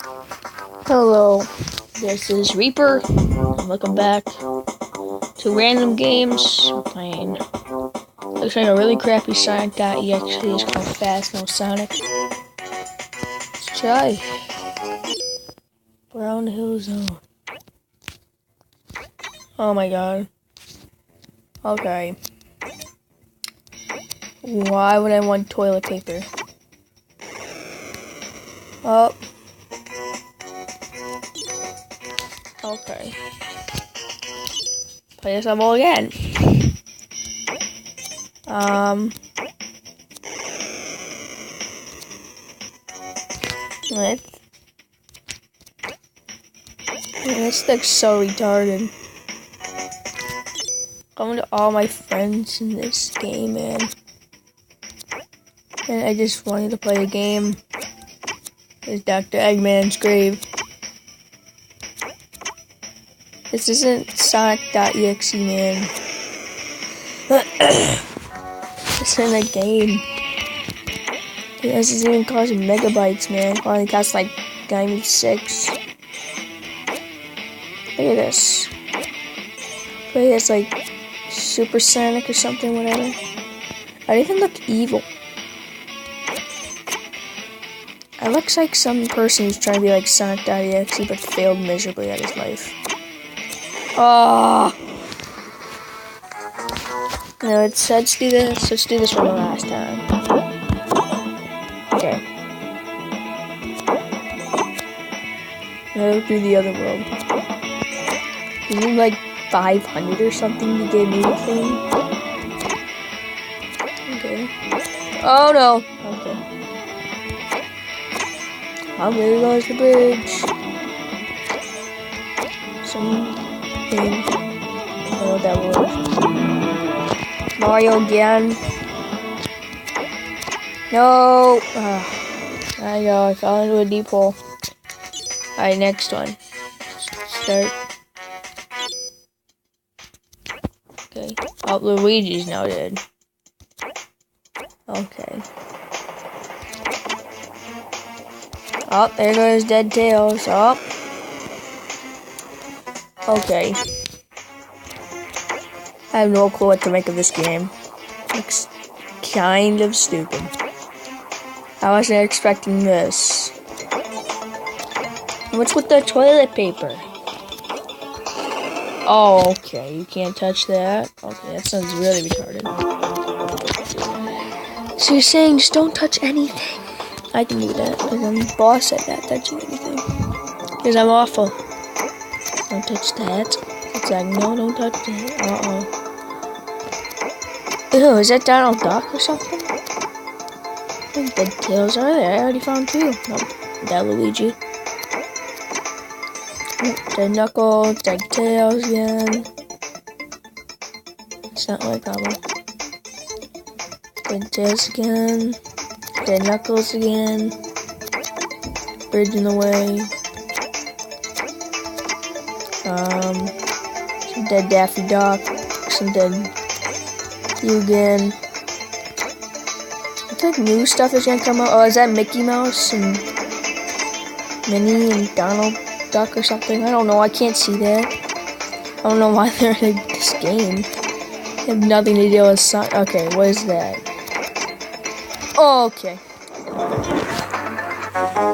Hello, this is Reaper, and welcome back to Random Games. I'm playing, looks like a really crappy Sonic.EXE. It's called Fast No Sonic. Let's try. Brown Hill Zone. Oh my god. Okay. Why would I want toilet paper? Oh. Okay. Play this level again. This looks so retarded. Going to all my friends in this game, man. And I just wanted to play a game. It's Dr. Eggman's grave. This isn't Sonic.EXE, man. This isn't a game. This isn't even costing megabytes, man. It only costs like 96. Look at this. Play this like Super Sonic or something, whatever. I don't even look evil. It looks like some person who's trying to be like Sonic.EXE but failed miserably at his life. Oh! No, let's do this. Let's do this for the last time. Okay. Now do the other world. You need like 500 or something to get a new thing. Okay. Oh no! Okay. Oh, there goes the bridge. Something. I don't know what that was. Mario again. No! I know, I fell into a deep hole. Alright, next one. Start. Okay. Oh, Luigi's now dead. Okay. Oh, there goes Dead Tails. Oh. Okay. I have no clue what to make of this game. Looks kind of stupid. I wasn't expecting this. What's with the toilet paper? Oh, okay. You can't touch that. Okay, that sounds really retarded. So you're saying just don't touch anything? I can do that because I'm the boss at not touching anything. Because I'm awful. Don't touch that. It's like, no, don't touch that. Ew, is that Donald Duck or something? What dead tails are there? I already found two. Nope, that Luigi. Dead Knuckles, dead tails again. It's not my problem. Dead tails again. Dead Knuckles again. Bridge in the way. Some dead Daffy Duck. Some dead you again. It's like new stuff is gonna come out. Oh, is that Mickey Mouse and Minnie and Donald Duck or something? I don't know. I can't see that. I don't know why they're in this game. They have nothing to do with Sonic. Okay, what is that? Oh, okay.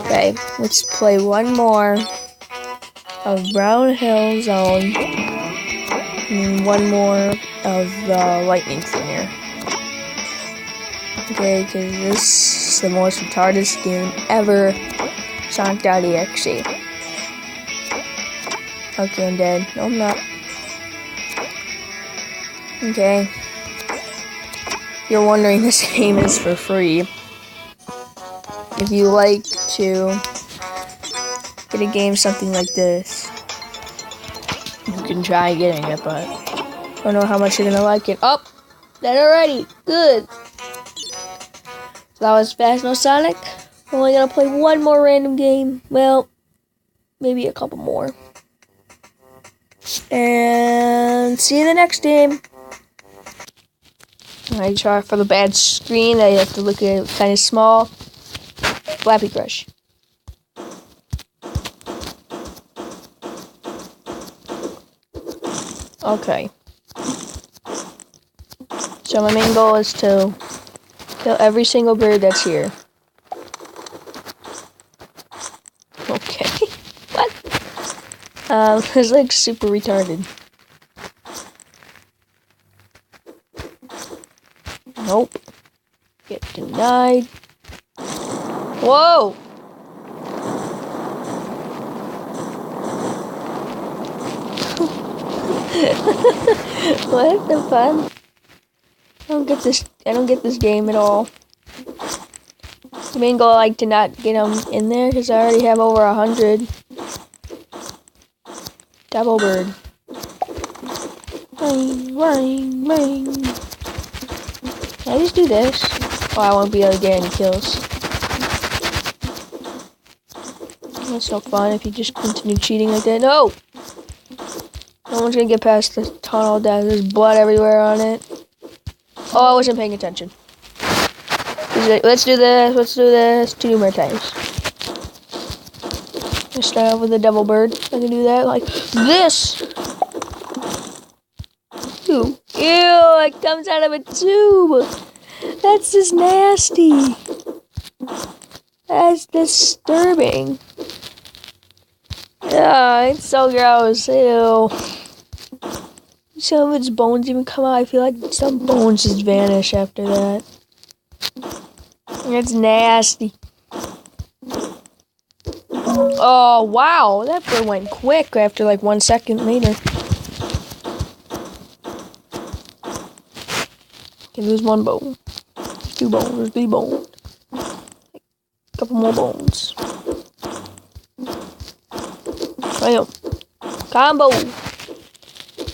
Okay, let's play one more of Brown Hill Zone and one more of the lightning slinger. Okay, because this is the most retarded game ever. Sonic.EXE. Okay, I'm dead. No, I'm not. Okay. You're wondering, this game is for free. If you like to get a game something like this, you can try getting it, but I don't know how much you're gonna like it. Oh, that already. Good. So that was Fast No Sonic. I'm only gonna play one more random game. Well, maybe a couple more. And see you in the next game. I try for the bad screen. I have to look at it kind of small. Flappy Crush. Okay. So my main goal is to kill every single bird that's here. Okay. What? It's like super retarded. Nope. Get denied. Whoa! What the fun? I don't get this game at all. The main goal, like, to not get them in there, because I already have over 100. Double bird. Ring, ring, ring. Can I just do this? Oh, I won't be able to get any kills. That's no fun if you just continue cheating like that. No! No one's gonna get past the tunnel. There's blood everywhere on it. Oh, I wasn't paying attention. Let's do this. Let's do this 2 more times. Let's start off with a double bird. I can do that like this. Ew. Ew, it comes out of a tube. That's just nasty. That's disturbing. Yeah, it's so gross. Ew. Some of its bones even come out. I feel like some bones just vanish after that. It's nasty. Oh, wow. That bird went quick after like 1 second later. Okay, there's 1 bone. 2 bones. 3 bones. A couple more bones. Bam. Combo.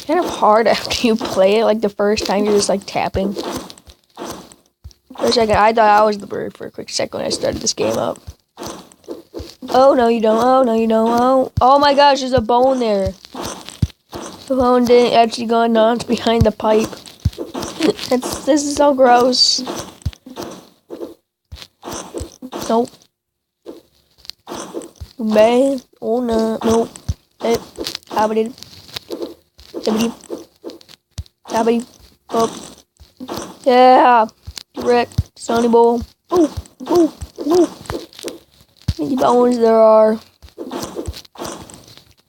Kind of hard after you play it. Like the first time you're just like tapping. For a second, I thought I was the bird for a quick second when I started this game up. Oh, no, you don't. Oh, no, you don't. Oh my gosh, there's a bone there. The bone didn't actually go nuts behind the pipe. This is so gross. Nope. Man. Oh, no. Nope. Habity. Habity. Habity. Oh. Yeah. Direct. Sonny Bowl. Ooh. Ooh. Ooh. How many bones there are.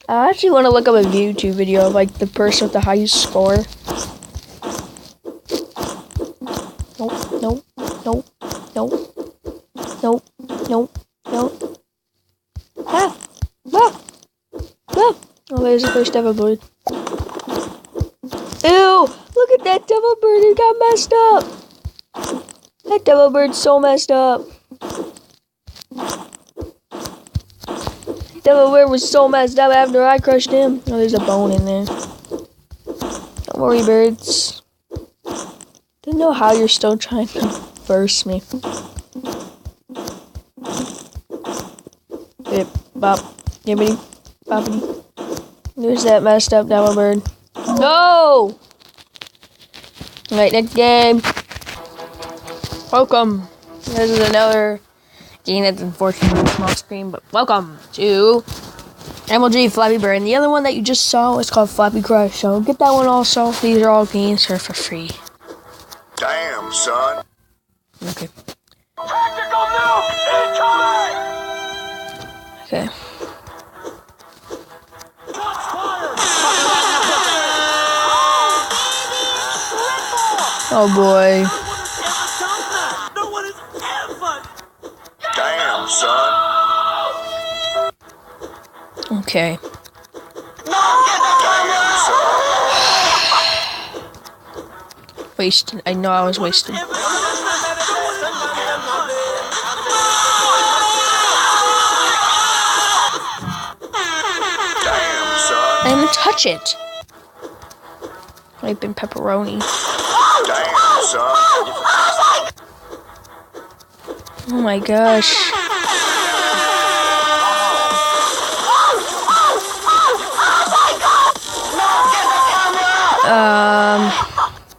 I actually want to look up a YouTube video of like the person with the highest score. Nope. Nope. Nope. Nope. Nope. Nope. Nope. Ah! Ah! Ah! Oh, there's the first devil bird. Ew! Look at that devil bird, it got messed up! That devil bird's so messed up. Devil bird was so messed up after I crushed him. Oh, there's a bone in there. Don't worry, birds. Didn't know how you're still trying to verse me. Bip, bop, yibbity, boppity. There's that messed up devil bird. No! Alright, next game. Welcome. This is another game that's unfortunately small screen, but welcome to MLG Flappy Bird. And the other one that you just saw was called Flappy Crush, so get that one also. These are all games for free. Damn, son. Okay. Tactical nuke incoming! Okay. Oh boy. No one is ever. Damn, son. Okay. Damn, son. Wasted. I know I was wasted. Damn, son. I didn't even touch it. Might have been pepperoni. Damn, son. Oh my gosh.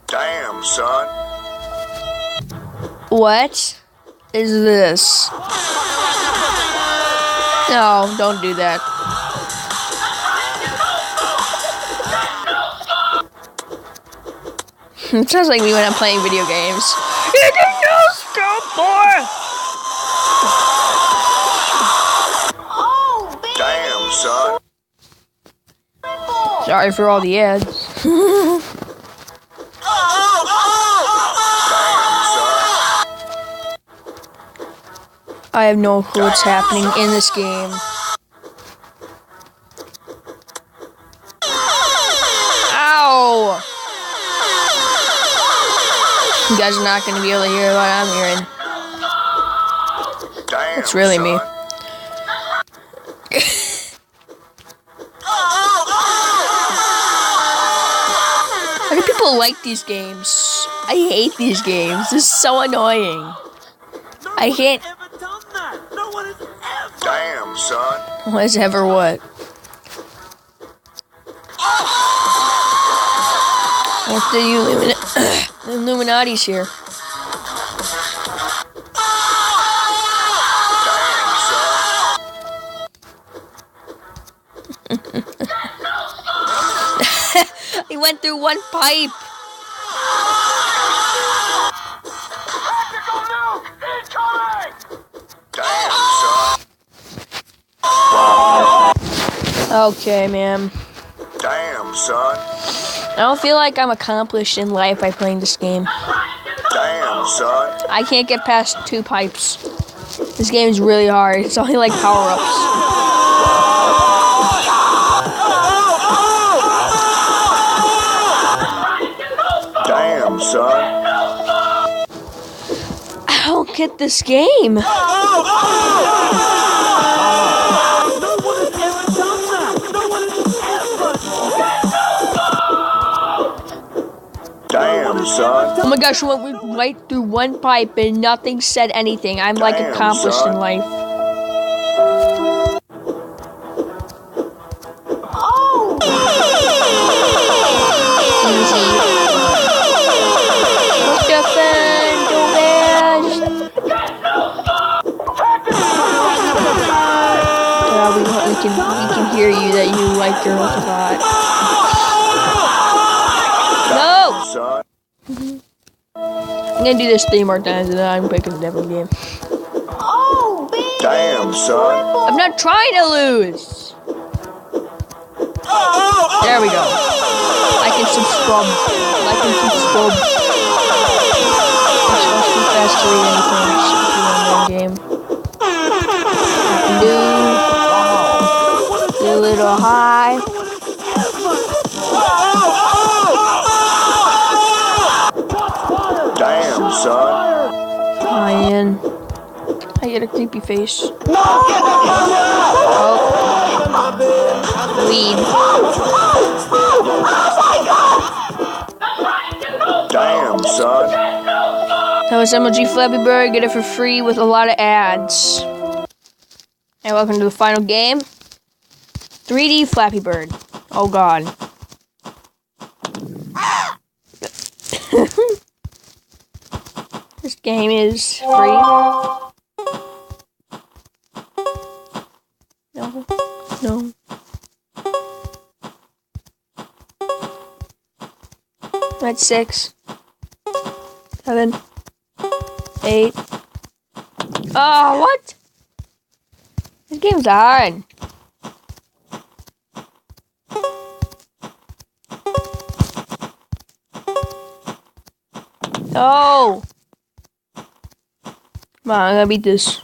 Damn, son. What is this? No, don't do that. It sounds like me when I'm playing video games. You can no scope more! Damn, son. Sorry for all the ads. Damn, son. I have no clue what's happening in this game. Ow! You guys are not going to be able to hear what I'm hearing. Damn, It's really me. son. How do people like these games? I hate these games. This is so annoying. I can't. Damn, son. What is ever what? What the Illuminati's here? Damn, son. He went through one pipe. Damn, son. Okay, man. Damn, son. I don't feel like I'm accomplished in life by playing this game. Damn, son. I can't get past 2 pipes. This game is really hard. It's only like power-ups. Damn, son. I don't get this game. Damn, son. Oh my gosh, we went right through one pipe and nothing said anything. I'm like Damn, accomplished son. in life. Easy. Defend your best. Yeah, we can hear you that you like girls a lot. No! Son. I'm gonna do this 3 more times and then I'm picking a different game. Damn, son. I'm not trying to lose. There we go. Like and subscribe. Like and subscribe. I'm supposed to be fast to read anything except for one game. Do a little high. Damn, son. Ryan. I get a creepy face. Oh. Weed. Damn, son. That was MLG Flappy Bird. Get it for free with a lot of ads. And welcome to the final game. 3D Flappy Bird. Oh god. This game is free. No. No. That's 6. 7. 8. Oh, what? This game's hard. No. Come on, I'm gonna beat this.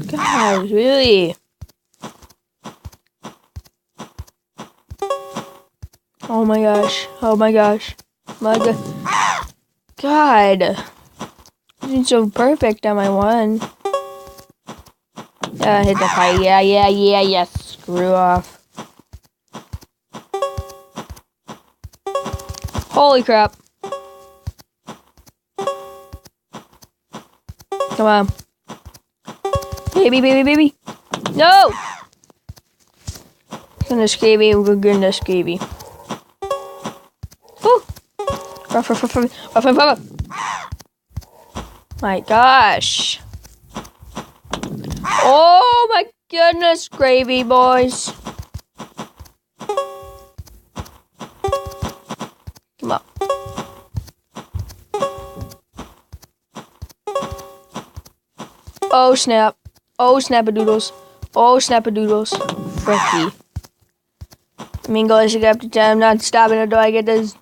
God, really? Oh my gosh. Oh my gosh. My god. God. This is so perfect on my one. Hit the pipe. Yeah. Screw off. Holy crap. Come on. Baby. No! Goodness, Gaby. Goodness, Gaby. Woo! Ruff. My gosh. Oh my goodness, gravy boys. Oh snap. Oh snap-a-doodles. Oh snap-a-doodles. Fricky. I mean, guys, I got to tell I'm not stopping until I get this.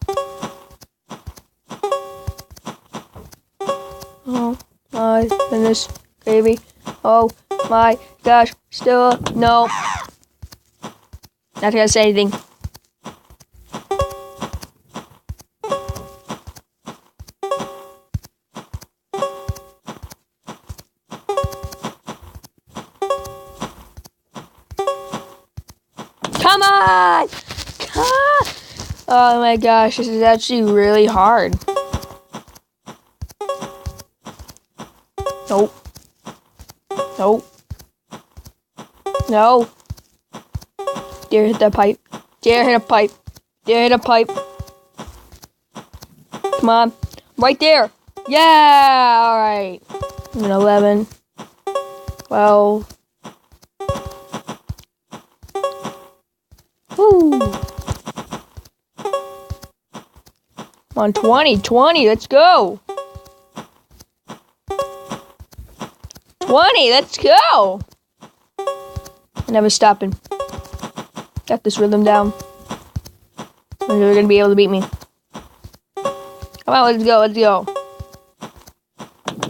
Oh my goodness, baby. Oh my gosh. Still no. Not gonna say anything. Come on! Oh my gosh, this is actually really hard. Nope. Nope. No. Dare hit that pipe. Dare hit a pipe. Dare hit a pipe. Come on. Right there. Yeah! Alright. 11. 12. Woo! Come on, 20, 20, let's go! 20, let's go! Never stopping. Got this rhythm down. You're gonna be able to beat me. Come on, let's go, let's go.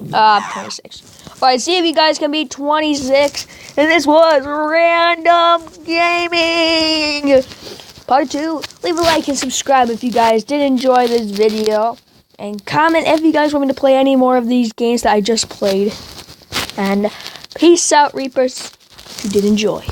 26. Alright, see if you guys can beat 26. And this was Random Gaming Part 2. Leave a like and subscribe if you guys did enjoy this video. And comment if you guys want me to play any more of these games that I just played. And peace out, Reapers, if you did enjoy.